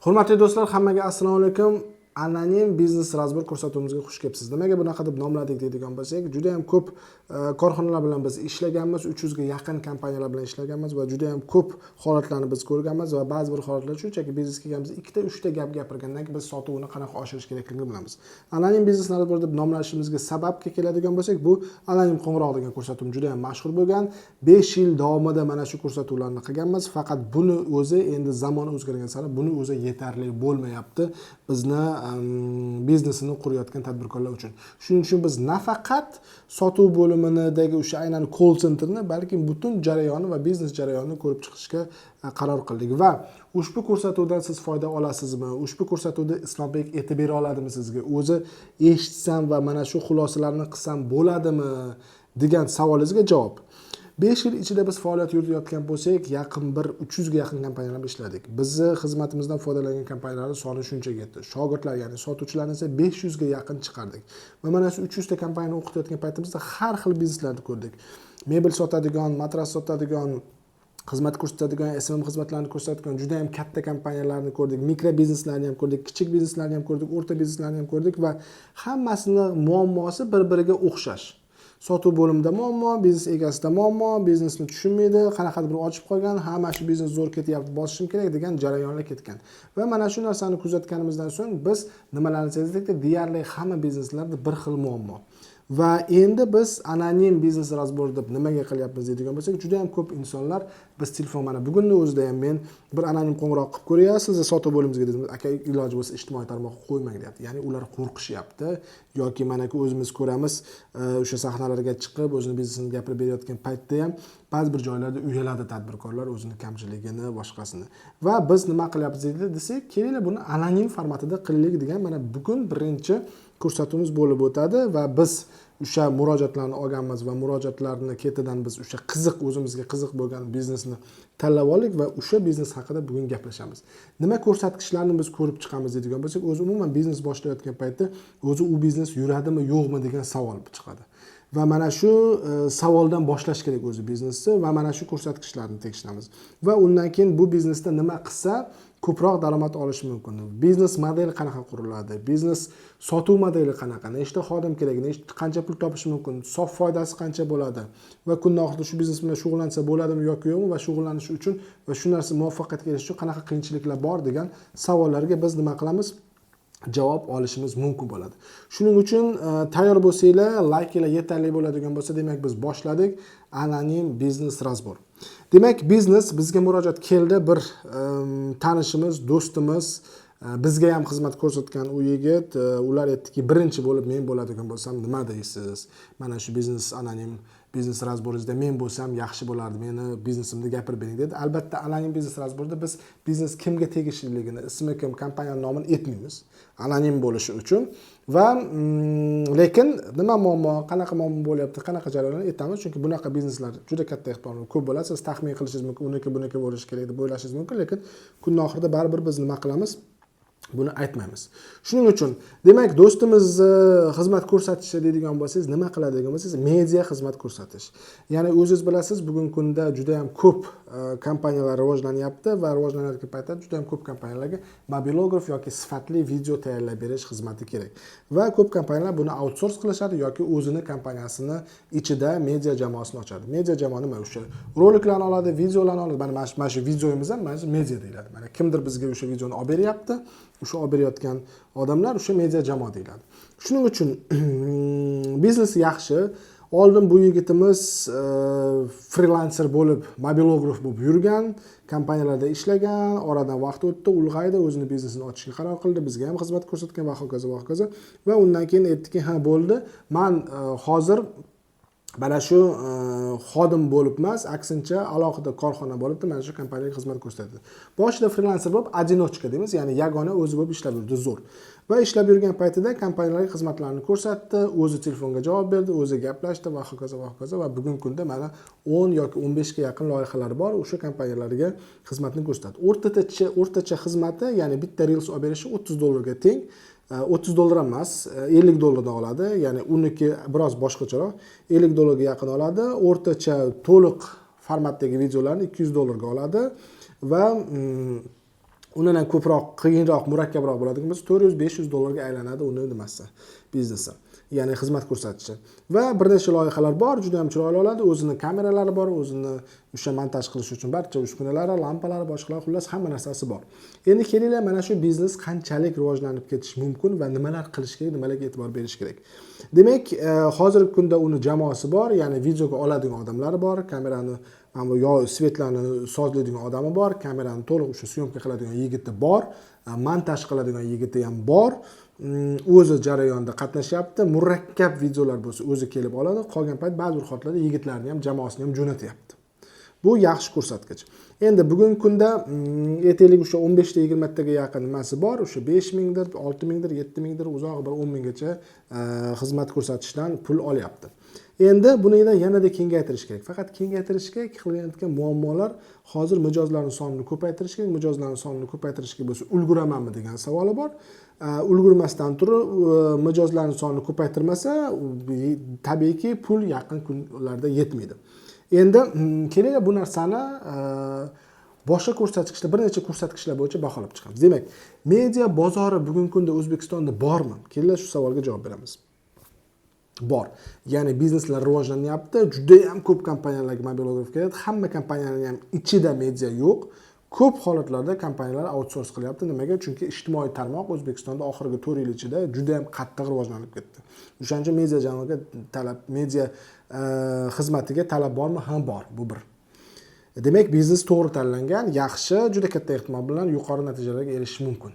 Hurmatli do'stlar, hammaga assalomu alaykum. Anonim biznes razbor ko'rsatuvimizga xush kelibsiz. Nimaga bunaqa deb nomladik deydigan bo'lsak, juda ham ko'p korxonalar bilan biz ishlaganmiz, 300 ga yaqin kompaniyalar bilan ishlaganmiz va juda ham ko'p holatlarni biz ko'rganmiz va ba'zi bir holatlar shunchaki biznes kelganmiz, ikkita, uchta gap gapirgandan keyin biz sotuvni qanaqa oshirish kerakligini bilamiz. Anonim biznes razbor deb nomlashimizga sababga keladigan bo'lsak, bu anonim qo'ng'iroq degan ko'rsatuvim juda ham mashhur bo'lgan. 5 yil davomida mana shu ko'rsatuvlarni qilganmiz, faqat buni o'zi endi zamon o'zgargan sari buni o'zi yetarli bo'lmayapti bizni biznesini qurayotgan tadbirkorlar uchun. Shuning uchun biz nafaqat sotuv bo'limidagi o'sha aynan call centerni, balki butun jarayonni va biznes jarayonini ko'rib chiqishga qaror qildik va ushbu ko'rsatuvdan siz foyda olasizmi? Ushbu ko'rsatuvda Islombek aytib bera oladimi sizga? O'zi eshitsam va mana shu xulosalarni qilsam bo'ladimi degan savolingizga javob. 5 yil ichida biz faoliyat yuritayotgan bo'lsak, yaqin bir 300 ga yaqin kompaniyalar ishladik. Bizni xizmatimizdan foydalangan kompaniyalar soni shunchaga yetdi. Shogirdlar, ya'ni sotuvchilarni esa 500 ga yaqin chiqardik. Va mana shu 300 ta kompaniyani o'qitayotgan paytimizda har xil bizneslarni ko'rdik. Mebel sotadigan, matras sotadigan, xizmat ko'rsatadigan, SMM xizmatlarni ko'rsatadigan juda ham katta kompaniyalarni ko'rdik, mikro bizneslarni ham ko'rdik, kichik bizneslarni ham ko'rdik, o'rta bizneslarni ham ko'rdik va hammasining muammosi bir-biriga o'xshash. Sotuv bo'limida muammo, biznes egasida muammo, biznesni tushunmaydi, qanaqadir bir ochib qolgan, hamma shu biznes zo'r ketyapti, bosishim kerak degan jarayonlar ketgan. Va mana shu narsani kuzatganimizdan so'ng biz nimalarni sezdik? Deyarli hamma bizneslarda bir xil muammo. Va endi biz anonim biznes razbor deb nimaga qilyapmiz deydigan bo'lsak, juda ham ko'p insonlar biz telefon mana bugunning o'zida ham men bir anonim qo'ng'iroq qilib ko'ryapsiz, sotuv bo'limimizga dedim, aka iloji bo'lsa ijtimoiy tarmoqqa qo'ymang deyapti. Ya'ni ular qo'rqishyapti yoki mana o'zimiz ko'ramiz, o'sha sahnalarga chiqib o'zini biznesini gapirib berayotgan paytda ham ba'zi bir joylarda uyaladi tadbirkorlar o'zini kamchiligini, boshqasini. Va biz nima qilyapmiz desak, kelinglar buni anonim formatida qilaylik degan mana bugun birinchi ko'rsatuvimiz bo'lib o'tadi va biz o'sha murojaatlarni olganmiz va murojaatlarni ketidan biz o'sha o'zimizga qiziq bo'lgan biznesni tanlab oldik va o'sha biznes haqida bugun gaplashamiz. Nima ko'rsatkichlarni biz ko'rib chiqamiz deydigan bo'lsak, o'zi umuman biznes boshlayotgan paytda o'zi u biznes yuradimi, yo'qmi degan savol chiqadi. Va mana shu savoldan boshlash kerak o'zi biznesni va mana shu ko'rsatkichlarni tekshiramiz. Va undan keyin bu biznesda nima qilsa ko'proq daromad olish mumkin. Biznes modeli qanaqa quriladi? Biznes sotuv modeli qanaqa? Nechta xodim kerak? Qancha pul topish mumkin? Sof foydasi qancha bo'ladi? Va kunning oxirida shu biznes bilan shug'ullansa bo'ladimi yoki yo'qmi va shug'ullanish uchun va shu narsa muvaffaqiyatga erishish uchun qanaqa qiyinchiliklar bor degan savollarga biz nima qilamiz? Javob olishimiz mumkin bo'ladi. Shuning uchun tayyor bo'lsanglar, layklar yetarli bo'ladigan bo'lsa, demak biz boshladik anonim biznes razbor. Demak, biznes bizga murojaat keldi, bir tanishimiz, do'stimiz bizga ham xizmat ko'rsatgan u yigit, ular aytdiki, birinchi bo'lib men bo'ladigan bo'lsam nima deysiz? Mana shu biznes anonim biznes razboringizda men bo'lsam yaxshi bo'lardi. Meni biznesimni gapirib bering dedi. Albatta, anonim biznes razborida biz biznes kimga tegishliligini, ismi kim, kompaniya nomini aytmaymiz. Anonim bo'lishi uchun va lekin nima muammo, qanaqa muammo bo'lyapti, qanaqa jarayonlar aytamiz, chunki bunaqa bizneslar juda katta ehtimol ko'p bo'ladi. Siz taxmin qilishingiz mumkin, buniki bo'lishi kerak deb o'ylashingiz mumkin, lekin kunning oxirida baribir biz nima qilamiz? Buni aytmaymiz. Shuning uchun, demak, do'stimizni xizmat ko'rsatish deydigan bo'lsangiz, nima qiladi degan bo'lsangiz, media xizmat ko'rsatish. Ya'ni o'zingiz bilasiz, bugungi kunda juda ham ko'p kompaniyalar rivojlanyapti va rivojlanayotgan paytda juda ham ko'p kompaniyalarga mobilograf yoki sifatli video tayyorlab berish xizmati kerak. Va ko'p kompaniyalar buni outsource qilishadi yoki o'zini kompaniyasini ichida media jamoasini ochadi. Media jamoa nima? O'sha roliklarni oladi, videolarni oladi. Mana shu videomiz ham mana shu media deyiladi. Mana kimdir bizga o'sha videoni olib beryapti. O'sha olib berayotgan odamlar o'sha media jamoa deyiladi. Shuning uchun biznes yaxshi. Oldin bu yigitimiz freelancer bo'lib, mobilograf bo'lib yurgan, kompaniyalarda ishlagan, oradan vaqt o'tdi, ulg'aydi, o'zini biznesini ochishga qaror qildi, bizga ham xizmat ko'rsatgan va hokazo va hokazo. Va undan keyin aytdiki, ha bo'ldi, men hozir mana shu xodim bo'lib emas, aksincha alohida korxona bo'libdi, mana shu kompaniyaga xizmat ko'rsatadi. Boshida freelancer bo'lib, одиночка deymiz, ya'ni yagona o'zi bo'lib ishlab yurdi, zo'r. Va ishlab yurgan paytida kompaniyalarga xizmatlarni ko'rsatdi, o'zi telefonga javob berdi, o'zi gaplashdi va hokazo va hokazo va bugungi kunda mana 10 yoki 15 ga yaqin loyihalari bor, o'sha kompaniyalarga xizmatni ko'rsatadi. O'rtacha xizmati, ya'ni bitta reels olib berishi $30 ga teng. $30 emas, $50 oladi. Ya'ni uniki biroz boshqacharoq. $50 ga yaqin oladi. O'rtacha to'liq formatdagi videolarni $200 ga oladi va undan ham ko'proq, qiyinroq, murakkabroq bo'ladigan bo'lsa 400-500 dollarga aylanadi uni nimasi, biznesi. Ya'ni xizmat ko'rsatishi. Va bir nechta loyihalar bor, juda ham chiroyli oladi, o'zini kameralari bor, o'zini o'sha montaj qilish uchun barcha uskunalari, lampalari, boshqalar, xullas hamma narsasi bor. Endi kelinglar, mana shu biznes qanchalik rivojlanib ketishi mumkin va nimalar qilish kerak, nimalarga e'tibor berish kerak. Demak, hozirgi kunda uni jamoasi bor, ya'ni videoga oladigan odamlari bor, kamerani yo svetlarni sozlaydigan odami bor, kamerani to'liq o'sha syomka qiladigan yigiti bor, montaj qiladigan yigiti ham bor. O'zi jarayonda qatnashyapti, murakkab videolar bo'lsa o'zi kelib oladi, qolgan payt ba'zi bir holatlarda yigitlarni ham jamoasini ham jo'natyapti. Bu yaxshi ko'rsatkich. Endi bugungi kunda aytaylik o'sha 15 ta 20 taga yaqin nimasi bor, o'sha 5 mingdir, 6 mingdir, 7 mingdir, uzoq bir 10 minggacha xizmat ko'rsatishdan pul olyapti. Endi buni yanada kengaytirish kerak. Faqat kengaytirish kerak, qilayotgan muammolar hozir mijozlarning sonini ko'paytirish kerak. Mijozlarning sonini ko'paytirishga bo'lsa ulguramanmi degan savoli bor. Ulgurmasdan turib mijozlarning sonini ko'paytirmasa, tabiiyki pul yaqin kunlarda yetmaydi. Endi kelinglar bu narsani boshqa ko'rsatkichlar, bir necha ko'rsatkichlar bo'yicha baholab chiqamiz. Demak, media bozori bugungi kunda O'zbekistonda bormi? Kelinglar shu savolga javob beramiz. Bor. Ya'ni bizneslar rivojlanyapti. Juda ham ko'p kompaniyalarga mobilograf kerak. Hamma kompaniyalarning ham ichida media yo'q. Ko'p holatlarda kompaniyalar outsource qilyapti. Nimaga? Chunki ijtimoiy tarmoq O'zbekistonda oxirgi 4 yil ichida juda ham qattiq rivojlanib ketdi. O'shaning uchun media jamoaga talab, media xizmatiga talab bormi? Ha, bor. Bu bir. Demak, biznes to'g'ri tanlangan, yaxshi, juda katta ehtimol bilan yuqori natijalarga erishish mumkin.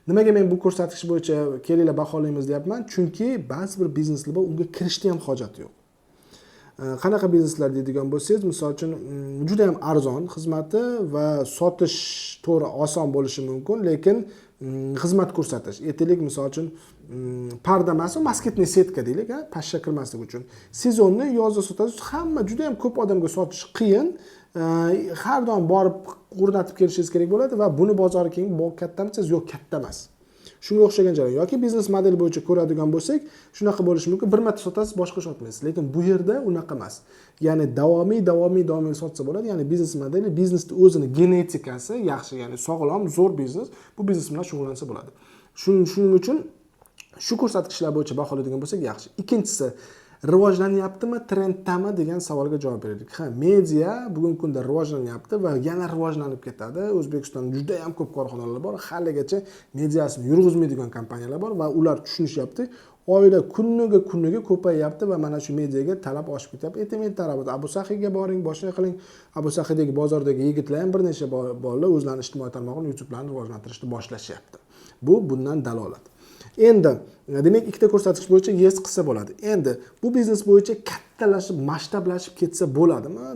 Nimaga men bu ko'rsatkich bo'yicha kelinglar baholaymiz deyapman? Chunki ba'zi bir bizneslar bor, unga kirishda ham hojat yo'q. Qanaqa bizneslar deydigan bo'lsangiz, misol uchun juda ham arzon xizmati va sotish to'g'ri oson bo'lishi mumkin, lekin xizmat ko'rsatish. Aytaylik, misol uchun parda emas, masketniy setka deylik, pashsha kirmasligi uchun. Sezonni yozda sotasiz, hamma juda ham ko'p odamga sotish qiyin. Har doim borib o'rnatib kelishingiz kerak bo'ladi va buni bozori keng, kattami siz yo'q, katta emas. Shunga o'xshagan jarayon yoki biznes modeli bo'yicha ko'radigan bo'lsak, shunaqa bo'lishi mumkin. Bir marta sotasiz, boshqa sotmaysiz. Lekin bu yerda unaqa emas. Ya'ni davomiy sotsa bo'ladi. Ya'ni biznes modeli, biznesning o'zini genetikasi yaxshi, ya'ni sog'lom, zo'r biznes. Bu biznes bilan shug'ullansa bo'ladi. Shuning uchun shu ko'rsatkichlar bo'yicha baholaydigan bo'lsak yaxshi. Ikkinchisi, rivojlanyaptimi, trenddami degan savolga javob beraylik. Ha, media bugungi kunda rivojlanyapti va yana rivojlanib ketadi. O'zbekistonda juda ham ko'p korxonalar bor, haligacha mediasini yurg'izmaydigan kompaniyalar bor va ular tushunishyapti. Oyda kuniga ko'payyapti va mana shu mediaga talab oshib ketyapti. Etimid tarafida Abu Sahiga boring, boshqa qiling. Abu Sahidagi bozordagi yigitlar ham bir necha bolalar o'zlarining ijtimoiy tarmoqini, YouTube'larni rivojlantirishni boshlashyapti. Bu bundan dalolat. Endi demak, ikkita ko'rsatkich bo'yicha yes qilsa bo'ladi. Endi bu biznes bo'yicha kattalashib, masshtablashib ketsa bo'ladimi?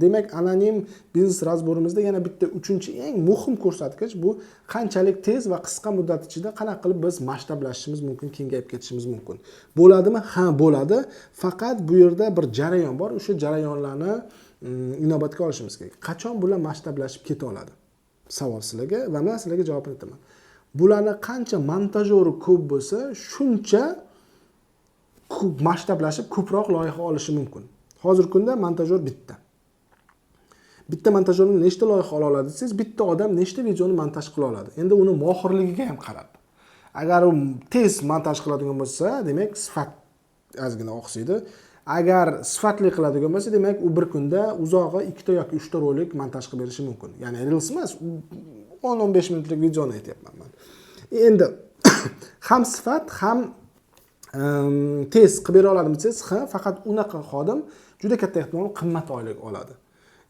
Demak, anonim biznes razborimizda yana bitta uchinchi eng muhim ko'rsatkich bu qanchalik tez va qisqa muddat ichida qanaqa qilib biz masshtablashishimiz mumkin, kengayib ketishimiz mumkin. Bo'ladimi? Ha, bo'ladi. Faqat bu yerda bir jarayon bor. O'sha jarayonlarni inobatga olishimiz kerak. Qachon bular masshtablashib keta oladi? Savol sizlarga va men sizlarga javobini aytaman. Bularni qancha montajori ko'p bo'lsa, shuncha masshtablashib ko'proq loyiha olishi mumkin. Hozirgi kunda montajor bitta. Bitta montajorni nechta loyiha ola oladi desangiz, bitta odam nechta videoni montaj qila oladi. Endi uni mohirligiga ham qarab. Agar u tez montaj qiladigan bo'lsa, demak sifat ozgina oqsaydi. Agar sifatli qiladigan bo'lsa, demak u bir kunda uzog'i 2 ta yoki 3 ta rolik montaj qilib berishi mumkin. Ya'ni reels emas, 10-15 minutlik videoni aytyapman men. Endi ham sifat, ham tez qilib bera oladimi desangiz, ha, faqat unaqa xodim juda katta ehtimol qimmat oylik oladi.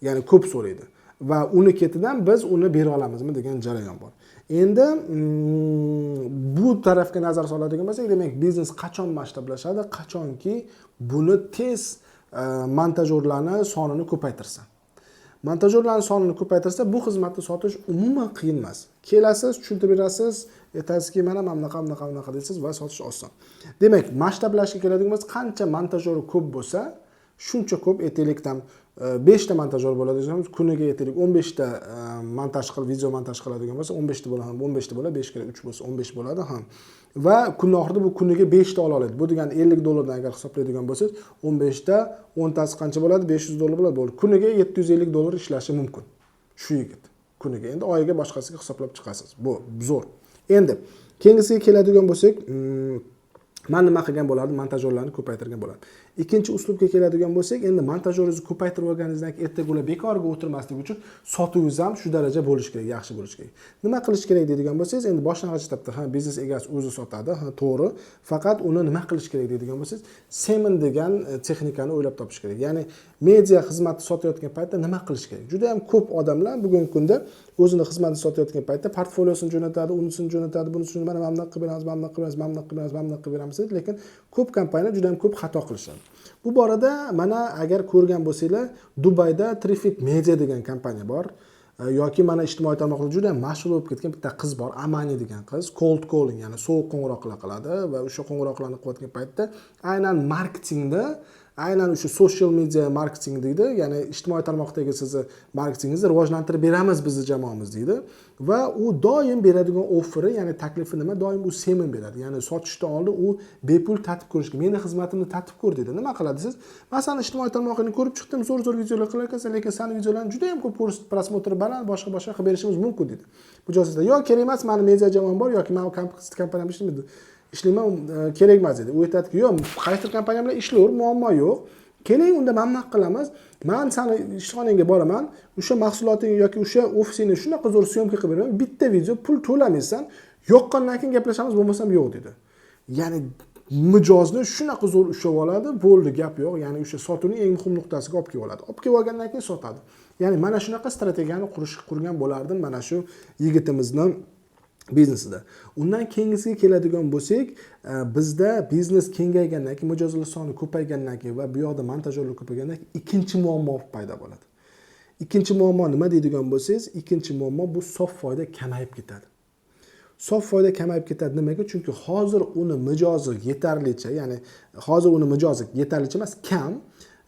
Ya'ni ko'p so'raydi va uni ketidan biz uni bera olamizmi degan jarayon bor. Endi bu tarafga nazar soladigan bo'lsak, demak, biznes qachon masshtablashadi? Qachonki buni tez montajyorlarning sonini ko'paytirsa. Montajyorlarning sonini ko'paytirsa, bu xizmatni sotish umuman qiyin emas. Kelasiz, tushuntirib berasiz, aytasizki, mana bunaqa deysiz va sotish oson. Demak, masshtablashga keladigan bo'lsa, qancha montajyori ko'p bo'lsa, shuncha ko'p. Aytaylikdan 5 ta montajyor bo'ladi desamiz, kuniga aytaylik 15 ta montaj qilib, video montaj qiladigan bo'lsa, 15 ta bo'ladi, 15 ta bo'ladi, 5 kira 3 bo'lsa 15 bo'ladi ham. Va kun oxirida bu kuniga 5 ta ola oladi. Bu degani $50 dan agar hisoblaydigan bo'lsangiz, 15 ta 10 tasi qancha bo'ladi? $500 bo'ladi. Kuniga $750 ishlashi mumkin shu yigit. kuniga. Endi oyiga boshqasiga hisoblab chiqasiz. Bu zo'r. Endi keyingisiga keladigan bo'lsak, men nima qilgan bo'lardim? Montajyorlarni ko'paytirgan bo'lardim. Ikkinchi uslubga keladigan bo'lsak, endi montajyoringizni ko'paytirib olganingizdan keyin ertaga bekorga o'tirmaslik uchun sotuvingiz ham shu daraja bo'lishi kerak, yaxshi bo'lishi kerak. Nima qilish kerak deydigan bo'lsangiz, endi boshlang'ich etapda biznes egasi o'zi sotadi, to'g'ri. Faqat uni nima qilish kerak deydigan bo'lsangiz, semen degan texnikani o'ylab topish kerak. Ya'ni media xizmatni sotayotgan paytda nima qilish kerak? Juda ham ko'p odamlar bugungi kunda o'zini xizmatini sotayotgan paytda portfoliosini jo'natadi, unisini jo'natadi, bunisini mana mana qilib beramiz, mana qilib beramiz, mana qilib beramiz, mana qilib beramiz, lekin ko'p kompaniyalar juda ham ko'p xato qilishadi. Bu borada mana agar ko'rgan bo'lsanglar, Dubayda Traffic Media degan kompaniya bor. Yoki mana ijtimoiy tarmoqlarda juda ham mashhur bo'lib ketgan bitta qiz bor, Amani degan qiz, cold calling, ya'ni sovuq qo'ng'iroqlar qiladi va o'sha qo'ng'iroqlarni qilayotgan paytda aynan marketingda, aynan o'sha social media marketing deydi, ya'ni ijtimoiy tarmoqdagi sizni marketingingizni rivojlantirib beramiz bizni jamoamiz deydi va u doim beradigan offeri, ya'ni taklifi nima? Doim u semen beradi. Ya'ni sotishdan oldin u bepul tatib ko'rishga, meni xizmatimni tatib ko'r deydi. Nima qiladi siz? Masalan, ijtimoiy tarmoqni ko'rib chiqdim, zo'r videolar qilarkansan, lekin seni videolaring juda ham ko'p prosmotr baland, boshqa qilib berishimiz mumkin deydi. Bu joyda yo kerak emas, meni media jamoam bor yoki men kompaniyam ishlayman, kerak emas dedi. U aytadiki, yo'q, qaysi kompaniya bilan ishlayver, muammo yo'q. Keling, unda mamnun qilamiz. Men seni ishxonangga boraman, o'sha mahsuloting yoki o'sha ofisingni shunaqa zo'r syomka qilib beraman. Bitta video pul to'lamaysan, yoqqandan keyin gaplashamiz, bo'lmasam yo'q dedi. Ya'ni mijozni shunaqa zo'r ushlab oladi, bo'ldi, gap yo'q. Ya'ni o'sha sotuvning eng muhim nuqtasiga olib kelib oladi. Olib kelib olgandan keyin sotadi. Ya'ni mana shunaqa strategiyani qurgan bo'lardim mana shu yigitimizni biznesida. Undan keyingisiga keladigan bo'lsak, bizda biznes kengaygandan keyin, mijozlar soni ko'paygandan keyin va bu yoqda montajyorlar ko'paygandan keyin ikkinchi muammo paydo bo'ladi. Ikkinchi muammo nima deydigan bo'lsangiz, ikkinchi muammo bu sof foyda kamayib ketadi. Sof foyda kamayib ketadi nimaga? Chunki hozir uni mijozi yetarlicha, ya'ni hozir uni mijozi yetarlicha emas, kam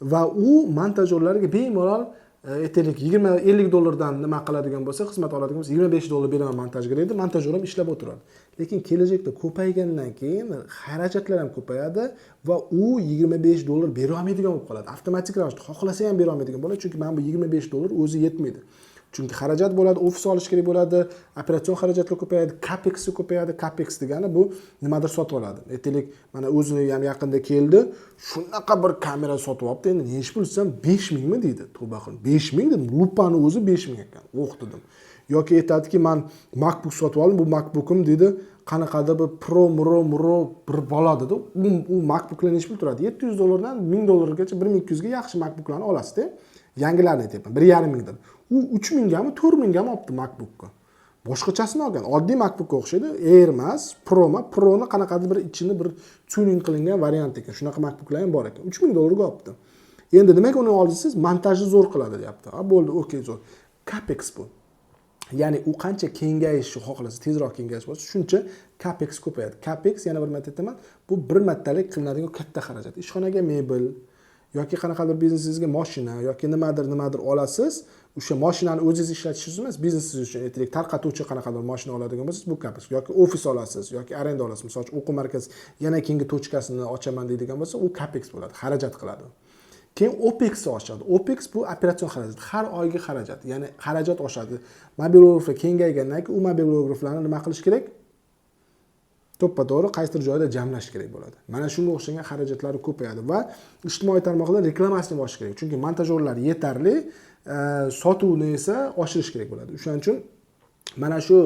va u montajyorlarga bemalol aytaylik $20-50 nima qiladigan bo'lsa, xizmat oladigan bo'lsa, $25 beraman montajga deydi, montajyor ham ishlab o'tiradi. Lekin kelajakda ko'paygandan keyin xarajatlar ham ko'payadi va u $25 bera olmaydigan bo'lib qoladi. Avtomatik ravishda xohlasa ham bera olmaydigan bo'ladi, chunki men bu $25 o'zi yetmaydi. Chunki xarajat bo'ladi, ofis olish kerak bo'ladi, operatsion xarajatlar ko'payadi, capex ko'payadi. Capex degani bu nimadir sotib oladi. Aytaylik, mana o'zini ham yaqinda keldi, shunaqa bir kamera sotib olibdi. Endi nechi pul desam 5000 mi deydi. Tavba qilib. 5000 dedim, lupani o'zi 5000 ekan. O'qitdim. Yoki aytadiki, men MacBook sotib oldim, bu MacBookim deydi, qanaqadir bir Pro bir bola dedi. U MacBooklar nechi pul turadi? $700 dan $1000 gacha, 1200 ga yaxshi MacBooklarni olasiz-da. Yangilarni aytyapman, 1,5 dan. U 3000 gami, 4000 gami olibdi MacBookka. Boshqachasini olgan. Oddiy MacBookka o'xshaydi. Air emas, Pro'ni qanaqadir bir ichini bir tuning qilingan variant ekan. Shunaqa MacBooklar ham bor ekan. $3000 ga olibdi. Endi nimaga uni oldingiz? Montajni zo'r qiladi, deyapti. Bo'ldi, okey, zo'r. Capex bu. Ya'ni u qancha kengayishni xohlasa, tezroq kengayish bo'lsa, shuncha capex ko'payadi. Capex, yana bir marta aytaman, bu bir martalik qilinadigan katta xarajat. Ishxonaga mebel yoki qanaqadir biznesingizga mashina yoki nimadir olasiz, o'sha mashinani o'zingiz ishlatishingiz emas, biznesingiz uchun aytaylik, tarqatuvchi qanaqadir mashina oladigan bo'lsangiz, bu capex. Yoki ofis olasiz yoki arenda olasiz, masalan, o'quv markazi yana keyingi tochkasini ochaman deydigan bo'lsa, u capex bo'ladi, xarajat qiladi. Keyin OPEX oshadi. OPEX bu operatsion xarajat, har oyga xarajat. Ya'ni xarajat oshadi. Mobilograflar kengaygandan keyin u mobilograflarni nima qilish kerak? To'ppa-to'g'ri qaysidir joyda jamlash kerak bo'ladi. Mana shunga o'xshagan xarajatlari ko'payadi va ijtimoiy tarmoqlarda reklamasini boshlash kerak. Chunki montajyorlar yetarli, sotuvni esa oshirish kerak bo'ladi. O'shaning uchun mana shu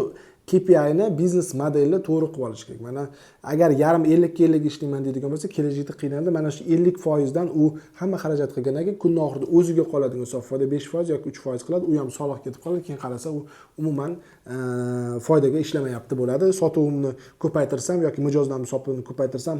KPI ni biznes modelni to'g'ri qilib olish kerak. Mana agar yarim 50-50 ishlayman deydigan bo'lsa, kelajakda qiynaladi. Mana shu 50% dan u hamma xarajat qilgandan keyin kun oxirida o'ziga qoladigan sof foyda 5% yoki 3% qiladi. U ham soliq ketib qoladi. Keyin qarasa u umuman foydaga ishlamayapti bo'ladi. Sotuvimni ko'paytirsam yoki mijozlarning sotuvini ko'paytirsam,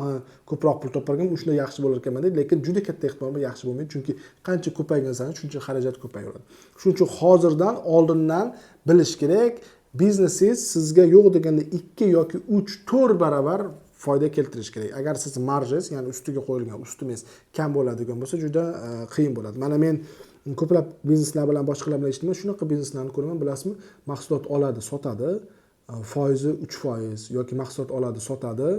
ko'proq pul topargan, shunda yaxshi bo'lar ekanman deydi, lekin juda katta ehtimol bilan yaxshi bo'lmaydi, chunki qancha ko'paygan sari shuncha xarajat ko'payaveradi. Shuning uchun hozirdan oldindan bilish kerak. Biznesingiz sizga yo'q deganda 2 yoki 3-4 barobar foyda keltirish kerak. Agar siz marjangiz, ya'ni ustiga qo'yilgan ustimingiz kam bo'ladigan bo'lsa, juda qiyin bo'ladi. Mana men ko'plab bizneslar bilan boshqalar bilan eshitaman, shunaqa bizneslarni ko'raman, bilasizmi? Mahsulot oladi, sotadi, foizi 3% yoki mahsulot oladi, sotadi,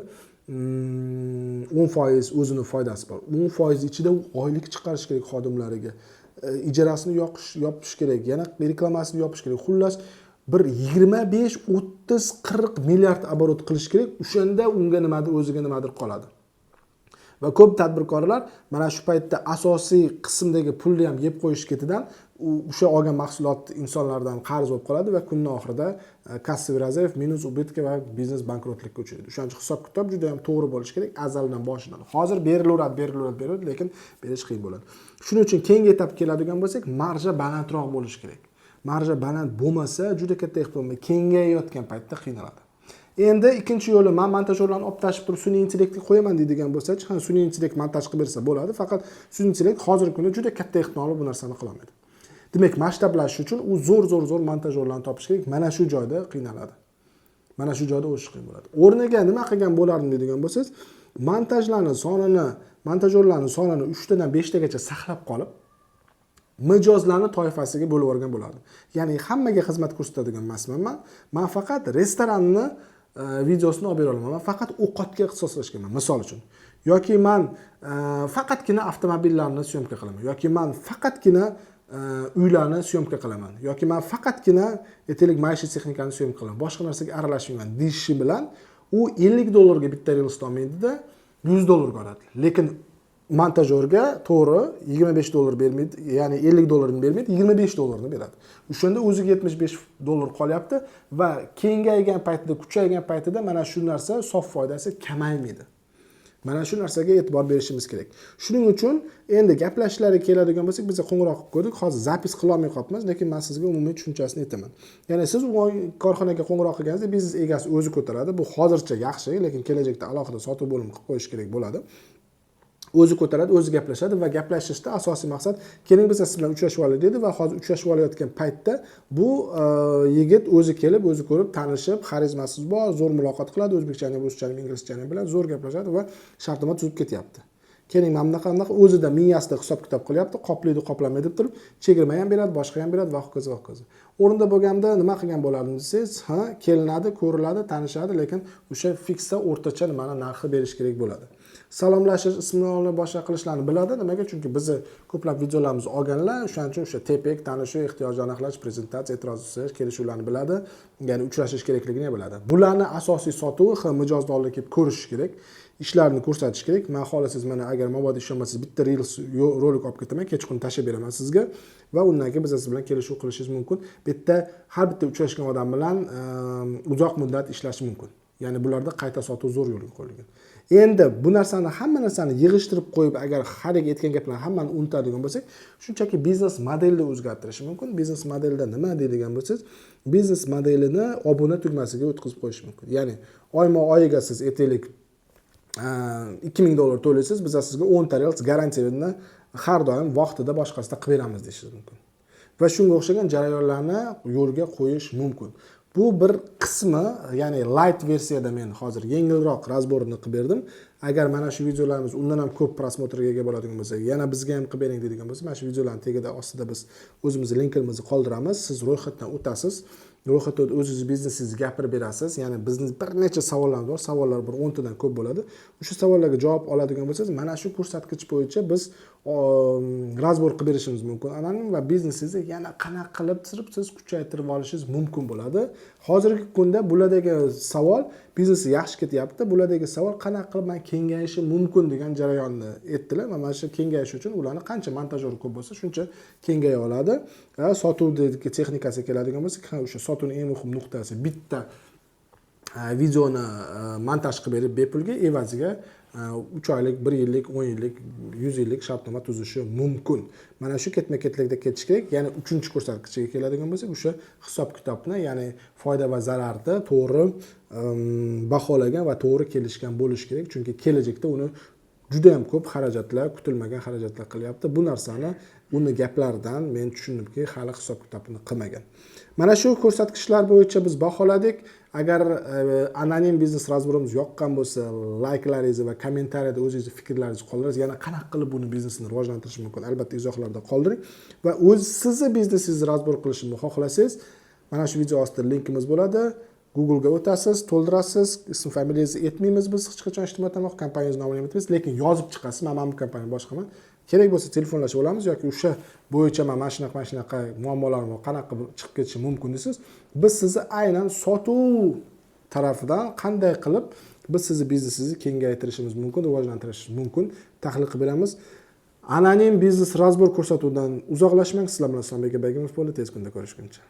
10% o'zini foydasi bor. 10% ichida u oylik chiqarish kerak xodimlariga. ijarasini yopish kerak, yana reklamasini yopish kerak. Xullas bir 25, 30, 40 milliard оборот qilish kerak. O'shanda unga nimadir o'ziga nimadir qoladi. Va ko'p tadbirkorlar mana shu paytda asosiy qismdagi pulni ham yeb qo'yish ketidan o'sha olgan mahsulot insonlardan qarz bo'lib qoladi va kunning oxirida kassaviy rezerv minus убытка va biznes bankrotlikka uchraydi. O'shaning uchun hisob kitob juda ham to'g'ri bo'lishi kerak azaldan boshidan. Hozir berilaveradi, lekin berish qiyin bo'ladi. Shuning uchun keyingi etapga keladigan bo'lsak, marja balandroq bo'lishi kerak. Marja baland bo'lmasa, juda katta ehtimol bilan kengayayotgan paytda qiynaladi. Endi ikkinchi yo'li, men montajyorlarni olib tashib turib sun'iy intellektga qo'yaman deydigan bo'lsa-chi, sun'iy intellekt montaj qilib bersa bo'ladi, faqat sun'iy intellekt hozirgi kunda juda katta ehtimol bu narsani qila olmaydi. Demak, masshtablashish uchun u zo'r montajyorlarni topish kerak. Mana shu joyda qiynaladi. Mana shu joyda o'sish qiyin bo'ladi. O'rniga nima qilgan bo'lardim deydigan bo'lsangiz, montajyorlarning sonini 3 tadan 5 tagacha saqlab qolib, mijozlarni toifasiga bo'lib olgan bo'lardim. Ya'ni hammaga xizmat ko'rsatadigan emasman men. Men faqat restoranni videosini olib bera olaman. Men faqat ovqatga ixtisoslashganman, misol uchun. Yoki men faqatgina avtomobillarni syomka qilaman, yoki men faqatgina uylarni syomka qilaman, yoki men faqatgina maishiy texnikani syomka qilaman. Boshqa narsaga aralashmayman deyishi bilan u $50 ga bitta reels olmaydi-da, $100 ga oladi. Lekin montajyorga to'g'ri $25 bermaydi, ya'ni $50 ni bermaydi, $25 ni beradi. O'shanda o'ziga $75 qolyapti va kengaygan paytida, kuchaygan paytida mana shu narsa sof foydasi kamaymaydi. Mana shu narsaga e'tibor berishimiz kerak. Shuning uchun endi gaplashishlariga keladigan bo'lsak, biz qo'ng'iroq qilib ko'rdik. Hozir zapis qila olmay qolibmiz, lekin men sizga umumiy tushunchasini aytaman. Ya'ni siz u korxonaga qo'ng'iroq qilganingizda biznes egasi o'zi ko'taradi. Bu hozircha yaxshi, lekin kelajakda alohida sotuv bo'limi qilib qo'yish kerak bo'ladi. O'zi ko'taradi, o'zi gaplashadi va gaplashishda asosiy maqsad keling biz siz bilan uchrashib olaylik dedi va hozir uchrashib olayotgan paytda bu yigit o'zi kelib, o'zi ko'rib, tanishib, xarizmasiz bor, zo'r muloqot qiladi, o'zbekchani, ruschani, inglizchani bilan zo'r gaplashadi va shartnoma tuzib ketyapti. Keling mana bunaqa o'zida miyasida hisob kitob qilyapti, qoplaydi, qoplamaydi deb turib, chegirma ham beradi, boshqa ham beradi va hokazo. O'rinda bo'lganda nima qilgan bo'lardim desangiz, kelinadi, ko'riladi, tanishadi, lekin o'sha fiksda o'rtacha nimani narxi berish kerak bo'ladi. Salomlashish, ismini boshqa qilishlarni biladi. Nimaga? Chunki bizni ko'plab videolarimizni olganlar, o'shaning uchun o'sha tepek, tanishuv, ehtiyojni aniqlash, prezentatsiya, e'tiroz qilish, kelishuvlarni biladi, ya'ni uchrashish kerakligini ham biladi. Bularni asosiy sotuvi mijozni oldiga kelib ko'rish kerak, ishlarni ko'rsatish kerak. Men xohlasangiz mana agar mabodo ishonmasangiz bitta reels rolik olib ketaman, kechqurun tashib beraman sizga va undan keyin biz siz bilan kelishuv qilishingiz mumkin. Har bitta uchrashgan odam bilan uzoq muddat ishlash mumkin. Ya'ni bularda qayta sotuv zo'r yo'lga qo'yilgan. Endi bu hamma narsani yig'ishtirib qo'yib, agar haliga aytgan gaplarni hammani unutadigan bo'lsak, shunchaki biznes modelni o'zgartirish mumkin. Biznes modelda nima deydigan bo'lsangiz, biznes modelini obuna tugmasiga o'tkazib qo'yish mumkin. Ya'ni oyma-oyiga siz aytaylik $2000 to'laysiz, biz sizga 10 ta reels garantiyani har doim vaqtida boshqasida qilib beramiz deyishingiz mumkin. Va shunga o'xshagan jarayonlarni yo'lga qo'yish mumkin. Bu bir qismi, ya'ni light versiyada men hozir yengilroq razborini qilib berdim. Agar mana shu videolarimiz undan ham ko'p prosmotrga ega bo'ladigan bo'lsa, yana bizga ham qilib bering deydigan bo'lsa, mana shu videolarning tagida ostida biz o'zimizning linkimizni qoldiramiz. Siz ro'yxatdan o'tasiz. Ro'yxatda o'zingiz biznesingizga gapirib berasiz. Ya'ni bizning bir necha savollarimiz bor. Savollar bir 10 tadan ko'p bo'ladi. O'sha savollarga javob oladigan bo'lsangiz, mana shu ko'rsatkich bo'yicha biz razbor qilib berishimiz mumkin. Anonim va biznesingizni yana qanaqa qilib siz kuchaytirib olishingiz mumkin bo'ladi. Hozirgi kunda bulardagi savol biznesi yaxshi ketyapti. Bulardagi savol qanaqa qilib men kengayishi mumkin degan jarayonni aytdilar. Mana shu kengayish uchun ularni qancha montajyor ko'p bo'lsa, shuncha kengaya oladi. Sotuvdagi texnikasiga keladigan bo'lsak, o'sha sotuvning eng muhim nuqtasi bitta videoni montaj qilib berib bepulga evaziga 3 oylik, 1 yillik, 10 yillik, 100 yillik shartnoma tuzishi mumkin. Mana shu ketma-ketlikda ketish kerak. Ya'ni 3-ko'rsatkichga keladigan bo'lsak, o'sha hisob-kitobni, ya'ni foyda va zararni to'g'ri baholagan va to'g'ri kelishgan bo'lish kerak. Chunki kelajakda uni juda ham ko'p xarajatlar, kutilmagan xarajatlar qilyapti. Bu narsani uni gaplaridan men tushundimki, hali hisob-kitobini qilmagan. Mana shu ko'rsatkichlar bo'yicha biz baholadik. Agar anonim biznes razborimiz yoqqan bo'lsa, layklaringizni va kommentariyada o'zingizni fikrlaringizni qoldirasiz. Yana qanaqa qilib buni biznesini rivojlantirish mumkin? Albatta izohlarda qoldiring va o'z sizni biznesingizni razbor qilishni xohlasangiz, mana shu video ostida linkimiz bo'ladi. Google ga o'tasiz, to'ldirasiz, ism familiyangizni aytmaymiz biz hech qachon ijtimoiy tarmoq kompaniyangiz nomini aytmaymiz, lekin yozib chiqasiz. Men bu kompaniya boshqaman. kerak bo'lsa telefonlashib olamiz yoki o'sha bo'yicha mana shunaqa muammolarim bor, qanaqa qilib chiqib ketishi mumkin desiz. Biz sizni aynan sotuv tarafidan qanday qilib biz sizni biznesingizni kengaytirishimiz mumkin, rivojlantirishimiz mumkin tahlil qilib beramiz. Anonim biznes razbor ko'rsatuvidan uzoqlashmang. Sizlar bilan Islom Begimov bo'ldi. Tez kunda ko'rishguncha.